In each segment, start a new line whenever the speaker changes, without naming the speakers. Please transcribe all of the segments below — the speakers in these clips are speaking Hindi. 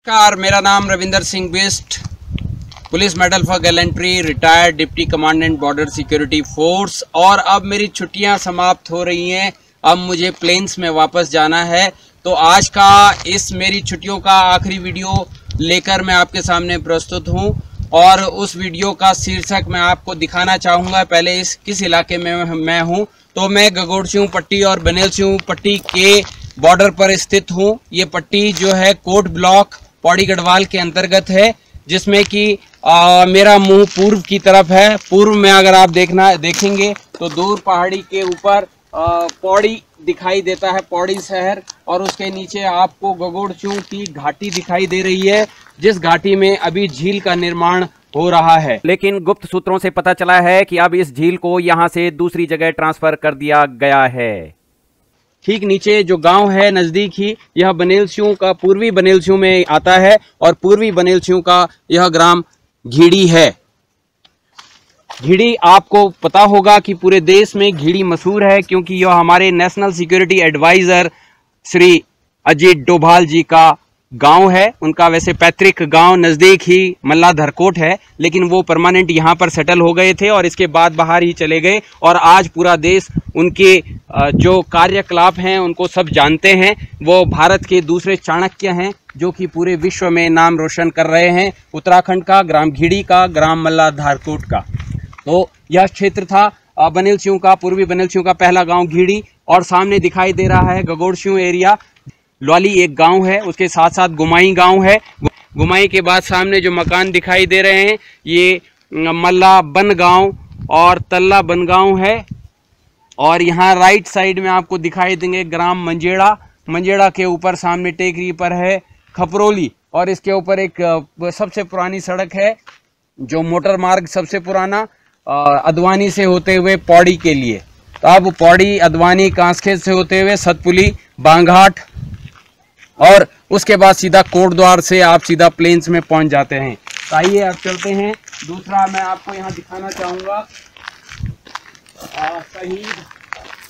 नमस्कार, मेरा नाम Ravinder Singh Bisht, police medal for gallantry, retired deputy commandant border security force. और अब मेरी छुट्टियां समाप्त हो रही हैं, अब मुझे प्लेन्स में वापस जाना है। तो आज का इस मेरी छुट्टियों का आखिरी वीडियो लेकर मैं आपके सामने प्रस्तुत हूं और उस वीडियो का शीर्षक मैं आपको दिखाना चाहूँगा। पहले किस इलाके में मैं हूँ, तो मैं गगोड़सिंह पट्टी और बनेलसिंह पट्टी के बॉर्डर पर स्थित हूँ। ये पट्टी जो है कोट ब्लॉक पौड़ी गढ़वाल के अंतर्गत है, जिसमें कि मेरा मुंह पूर्व की तरफ है। पूर्व में अगर आप देखेंगे तो दूर पहाड़ी के ऊपर पौड़ी दिखाई देता है, पौड़ी शहर, और उसके नीचे आपको गगोड़सिंह की घाटी दिखाई दे रही है, जिस घाटी में अभी झील का निर्माण हो रहा है।
लेकिन गुप्त सूत्रों से पता चला है कि अब इस झील को यहां से दूसरी जगह ट्रांसफर कर दिया गया है।
ठीक नीचे जो गांव है नजदीक ही, यह बनेलसिंह का पूर्वी बनेलसिंह में आता है और पूर्वी बनेलसिंह का यह ग्राम घीड़ी है। घीड़ी आपको पता होगा कि पूरे देश में घीड़ी मशहूर है, क्योंकि यह हमारे national security adviser Shri Ajit Doval ji का गांव है। उनका वैसे पैतृक गांव नज़दीक ही मल्ला धरकोट है, लेकिन वो परमानेंट यहाँ पर सेटल हो गए थे और इसके बाद बाहर ही चले गए। और आज पूरा देश उनके जो कार्यकलाप हैं उनको सब जानते हैं। वो भारत के दूसरे चाणक्य हैं जो कि पूरे विश्व में नाम रोशन कर रहे हैं। उत्तराखंड का ग्राम घीड़ी का, ग्राम मल्ला धारकोट का। तो यह क्षेत्र था बनेलसिंह का, पूर्वी बनेलसिंह का पहला गाँव घीड़ी। और सामने दिखाई दे रहा है गगोड़सिंह एरिया। लौली एक गांव है, उसके साथ साथ गुमाई गांव है। गुमाई के बाद सामने जो मकान दिखाई दे रहे हैं ये मल्ला बन गांव और तल्ला बन गांव है। और यहाँ राइट साइड में आपको दिखाई देंगे ग्राम मंजेड़ा। मंजेड़ा के ऊपर सामने टेकरी पर है खपरोली, और इसके ऊपर एक सबसे पुरानी सड़क है, जो मोटर मार्ग सबसे पुराना अदवानी से होते हुए पौड़ी के लिए। तो अब पौड़ी, अदवानी, कांसखेत से होते हुए सतपुली, बांघाट, और उसके बाद सीधा कोटद्वार से आप सीधा प्लेन्स में पहुंच जाते हैं। तो आइए अब चलते हैं। दूसरा मैं आपको यहाँ दिखाना चाहूँगा शहीद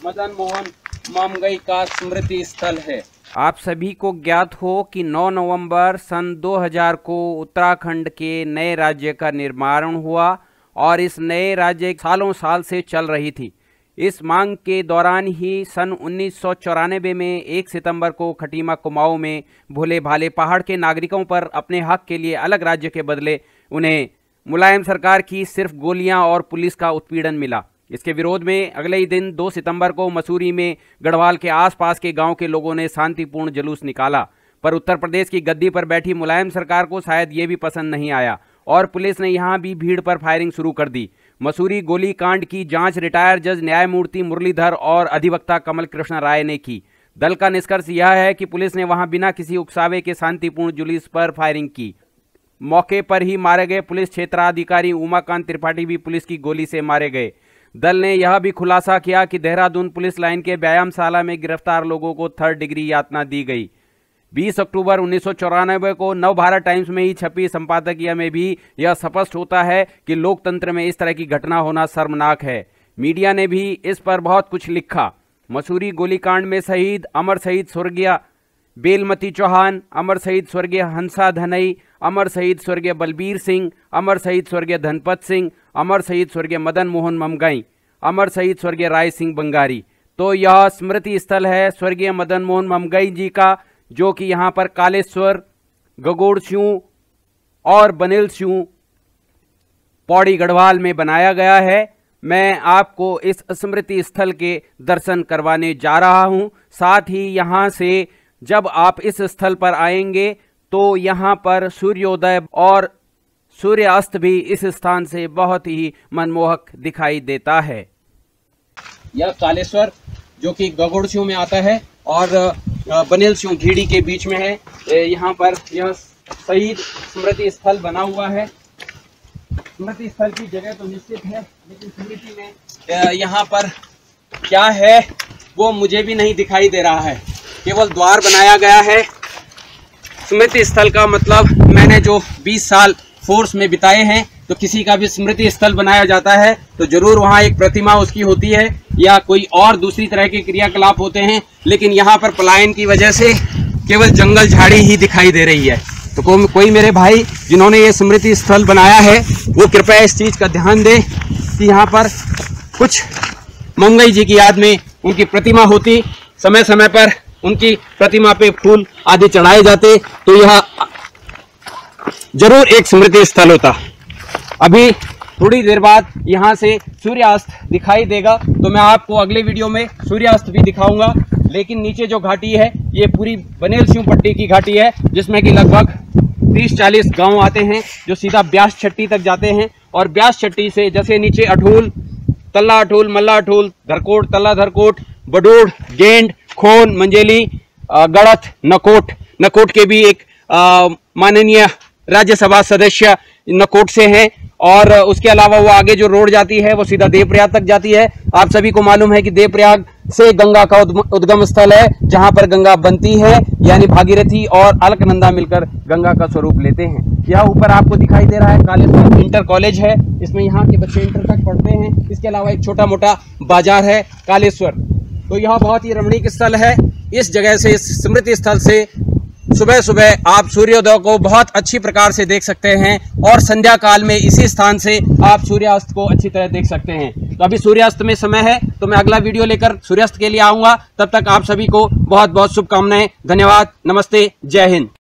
मदन मोहन मामगई का स्मृति स्थल है।
आप सभी को ज्ञात हो कि 9 नवंबर सन 2000 को उत्तराखंड के नए राज्य का निर्माण हुआ और इस नए राज्य सालों साल से चल रही थी। इस मांग के दौरान ही सन 1994 में 1 सितंबर को खटीमा कुमाऊं में भोले भाले पहाड़ के नागरिकों पर अपने हक के लिए अलग राज्य के बदले उन्हें मुलायम सरकार की सिर्फ गोलियां और पुलिस का उत्पीड़न मिला। इसके विरोध में अगले ही दिन 2 सितंबर को मसूरी में गढ़वाल के आसपास के गांव के लोगों ने शांतिपूर्ण जुलूस निकाला। पर उत्तर प्रदेश की गद्दी पर बैठी मुलायम सरकार को शायद ये भी पसंद नहीं आया और पुलिस ने यहाँ भी भीड़ पर फायरिंग शुरू कर दी। मसूरी गोलीकांड की जांच रिटायर्ड जज न्यायमूर्ति मुरलीधर और अधिवक्ता कमल कृष्ण राय ने की। दल का निष्कर्ष यह है कि पुलिस ने वहां बिना किसी उकसावे के शांतिपूर्ण जुलूस पर फायरिंग की। मौके पर ही मारे गए पुलिस क्षेत्राधिकारी उमाकांत त्रिपाठी भी पुलिस की गोली से मारे गए। दल ने यह भी खुलासा किया कि देहरादून पुलिस लाइन के व्यायामशाला में गिरफ्तार लोगों को 3rd डिग्री यातना दी गई। 20 अक्टूबर 1994 को नवभारत टाइम्स में ही छपी संपादकीय में भी यह स्पष्ट होता है कि लोकतंत्र में इस तरह की घटना होना शर्मनाक है। मीडिया ने भी इस पर बहुत कुछ लिखा। मसूरी गोलीकांड में शहीद अमर शहीद स्वर्गीय बेलमती चौहान, अमर शहीद स्वर्गीय हंसा धनई, अमर शहीद स्वर्गीय बलबीर सिंह, अमर शहीद स्वर्गीय धनपत सिंह, अमर शहीद स्वर्गीय मदन मोहन ममगई, अमर शहीद स्वर्गीय राय सिंह बंगारी। तो यह स्मृति स्थल है स्वर्गीय मदन मोहन ममगई जी का, जो कि यहाँ पर कालेश्वर, गगोड़सिंह और बनेलसिंह पौड़ी गढ़वाल में बनाया गया है। मैं आपको इस स्मृति स्थल के दर्शन करवाने जा रहा हूँ। साथ ही यहाँ से जब आप इस स्थल पर आएंगे तो यहाँ पर सूर्योदय और सूर्यास्त भी इस स्थान से बहुत ही मनमोहक दिखाई देता है।
यह कालेश्वर जो कि गगोड़सिंह में आता है और बनेलसिंह घीड़ी के बीच में है। यहाँ पर यह शहीद स्मृति स्थल बना हुआ है। स्मृति स्थल की जगह तो निश्चित है, लेकिन स्मृति में यहाँ पर क्या है वो मुझे भी नहीं दिखाई दे रहा है, केवल द्वार बनाया गया है। स्मृति स्थल का मतलब, मैंने जो 20 साल फोर्स में बिताए हैं, तो किसी का भी स्मृति स्थल बनाया जाता है तो जरूर वहाँ एक प्रतिमा उसकी होती है या कोई और दूसरी तरह के क्रियाकलाप होते हैं। लेकिन यहाँ पर पलायन की वजह से केवल जंगल झाड़ी ही दिखाई दे रही है। तो कोई मेरे भाई जिन्होंने ये स्मृति स्थल बनाया है वो कृपया इस चीज़ का ध्यान दें कि यहाँ पर कुछ मंगई जी की याद में उनकी प्रतिमा होती, समय समय पर उनकी प्रतिमा पे फूल आदि चढ़ाए जाते, तो यह जरूर एक स्मृति स्थल होता। अभी थोड़ी देर बाद यहाँ से सूर्यास्त दिखाई देगा, तो मैं आपको अगले वीडियो में सूर्यास्त भी दिखाऊंगा। लेकिन नीचे जो घाटी है ये पूरी बनेलस्यूं पट्टी की घाटी है, जिसमें कि लगभग 30-40 गांव आते हैं जो सीधा ब्यास छट्टी तक जाते हैं। और ब्यास छट्टी से जैसे नीचे अठूल, तल्ला अठूल, मल्ला अठूल, धरकोट, तल्ला धरकोट, बडूढ़, गेंड, खोन, मंजेली, गढ़त, नकोट के भी एक माननीय राज्यसभा सदस्य नकोट से हैं। और उसके अलावा वो आगे जो रोड जाती है वो सीधा देवप्रयाग तक जाती है। आप सभी को मालूम है कि देवप्रयाग से गंगा का उद्गम स्थल है, जहां पर गंगा बनती है, यानी भागीरथी और अलकनंदा मिलकर गंगा का स्वरूप लेते हैं। यह ऊपर आपको दिखाई दे रहा है कालेश्वर इंटर कॉलेज है, इसमें यहाँ के बच्चे इंटर तक पढ़ते हैं। इसके अलावा एक छोटा मोटा बाजार है कालेश्वर। तो यह बहुत ही रमणीक स्थल है। इस जगह से, इस स्मृति स्थल से सुबह सुबह आप सूर्योदय को बहुत अच्छी प्रकार से देख सकते हैं और संध्या काल में इसी स्थान से आप सूर्यास्त को अच्छी तरह देख सकते हैं। तो अभी सूर्यास्त में समय है, तो मैं अगला वीडियो लेकर सूर्यास्त के लिए आऊँगा। तब तक आप सभी को बहुत बहुत शुभकामनाएं। धन्यवाद, नमस्ते, जय हिंद।